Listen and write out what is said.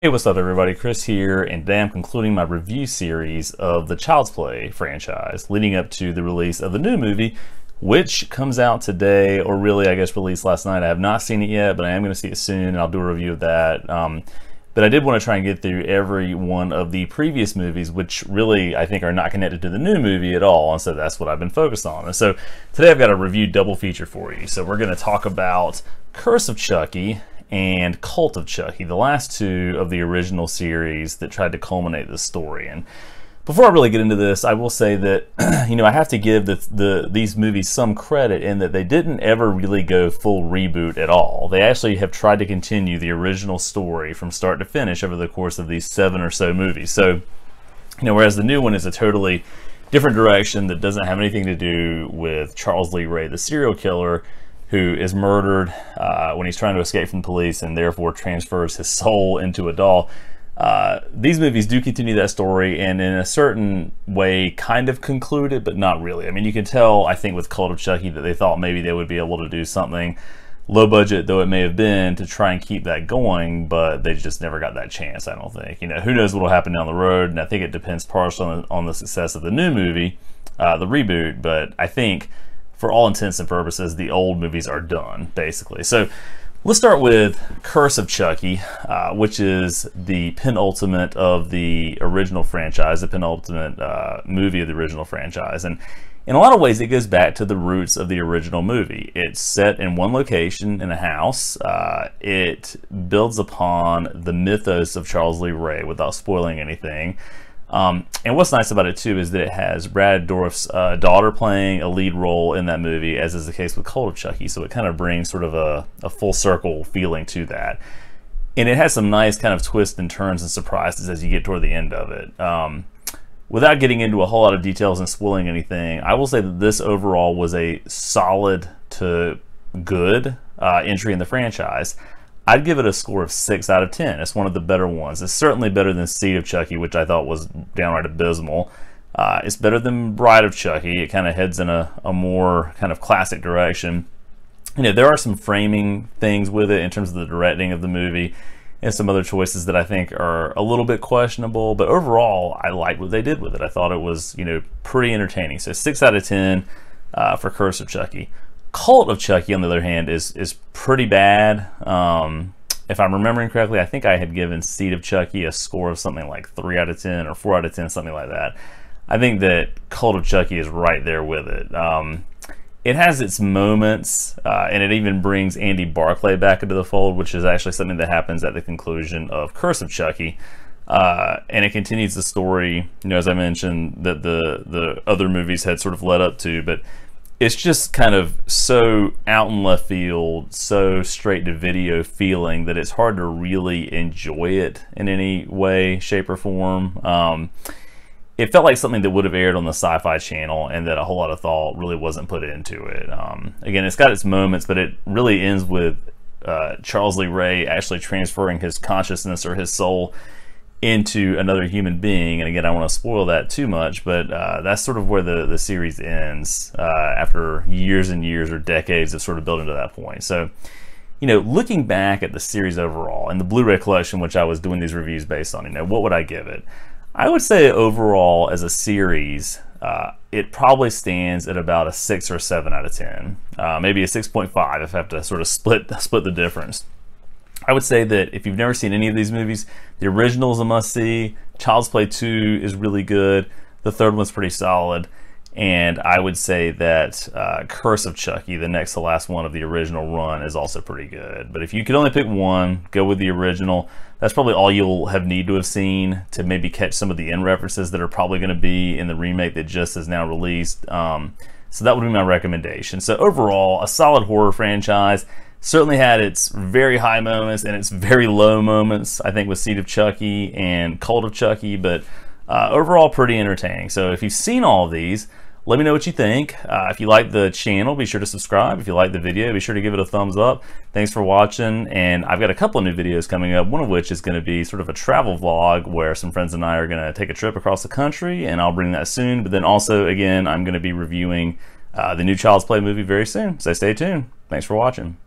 Hey, what's up everybody? Chris here, and today I'm concluding my review series of the Child's Play franchise, leading up to the release of the new movie, which comes out today, or really I guess released last night. I have not seen it yet, but I am going to see it soon, and I'll do a review of that. But I did want to try and get through every one of the previous movies, which really I think are not connected to the new movie at all, and so that's what I've been focused on. And so today I've got a review double feature for you. So we're going to talk about Curse of Chucky and Cult of Chucky, the last two of the original series that tried to culminate this story. And before I really get into this, I will say that I have to give these movies some credit in that they didn't ever really go full reboot at all. They actually have tried to continue the original story from start to finish over the course of these 7 or so movies. So, whereas the new one is a totally different direction that doesn't have anything to do with Charles Lee Ray, the serial killer, who is murdered when he's trying to escape from the police and therefore transfers his soul into a doll. These movies do continue that story and in a certain way kind of conclude it, but not really. I mean, you can tell, I think, with Cult of Chucky that they thought maybe they would be able to do something low budget, though it may have been, to try and keep that going, but they just never got that chance, I don't think. Who knows what will happen down the road, and I think it depends partially on the success of the new movie, the reboot, but I think for all intents and purposes, the old movies are done, basically. So let's start with Curse of Chucky, which is the penultimate of the original franchise, the penultimate movie of the original franchise. And in a lot of ways, it goes back to the roots of the original movie. It's set in one location in a house. It builds upon the mythos of Charles Lee Ray without spoiling anything. And what's nice about it too is that it has Brad Dourif's daughter playing a lead role in that movie, as is the case with Cult of Chucky, so it kind of brings sort of a full circle feeling to that. And it has some nice kind of twists and turns and surprises as you get toward the end of it. Without getting into a whole lot of details and spoiling anything, I will say that this overall was a solid to good entry in the franchise. I'd give it a score of 6 out of 10. It's one of the better ones. It's certainly better than Seed of Chucky, which I thought was downright abysmal. It's better than Bride of Chucky. It kind of heads in a more kind of classic direction. There are some framing things with it in terms of the directing of the movie and some other choices that I think are a little bit questionable, but overall, I liked what they did with it. I thought it was, pretty entertaining. So 6 out of 10 for Curse of Chucky. Cult of Chucky, on the other hand, is pretty bad. If I'm remembering correctly, I think I had given Seed of Chucky a score of something like 3 out of 10 or 4 out of 10, something like that. I think that Cult of Chucky is right there with it. It has its moments, and it even brings Andy Barclay back into the fold, which is actually something that happens at the conclusion of Curse of Chucky. And it continues the story, as I mentioned, that the other movies had sort of led up to, but it's just kind of so out in left field, so straight to video feeling that it's hard to really enjoy it in any way, shape, or form. It felt like something that would have aired on the Sci-Fi Channel and that a whole lot of thought really wasn't put into it. Again, it's got its moments, but it really ends with Charles Lee Ray actually transferring his consciousness or his soul into another human being. And again, I don't want to spoil that too much, but that's sort of where the series ends after years and years or decades of sort of building to that point. So, looking back at the series overall and the Blu-ray collection, which I was doing these reviews based on, what would I give it? I would say overall as a series, it probably stands at about a 6 or 7 out of 10, maybe a 6.5 if I have to sort of split the difference. I would say that if you've never seen any of these movies, the original is a must-see. Child's Play 2 is really good. The third one's pretty solid. And I would say that Curse of Chucky, the next to last one of the original run, is also pretty good. But if you could only pick one, go with the original. That's probably all you'll need to have seen to maybe catch some of the end references that are probably going to be in the remake that just is now released. So that would be my recommendation. So overall, a solid horror franchise. Certainly had its very high moments and its very low moments, I think, with Seed of Chucky and Cult of Chucky, but overall pretty entertaining. So if you've seen all of these, let me know what you think. If you like the channel, be sure to subscribe. If you like the video, be sure to give it a thumbs up. Thanks for watching, and I've got a couple of new videos coming up, one of which is going to be sort of a travel vlog where some friends and I are going to take a trip across the country, and I'll bring that soon. But then also, again, I'm going to be reviewing the new Child's Play movie very soon, so stay tuned. Thanks for watching.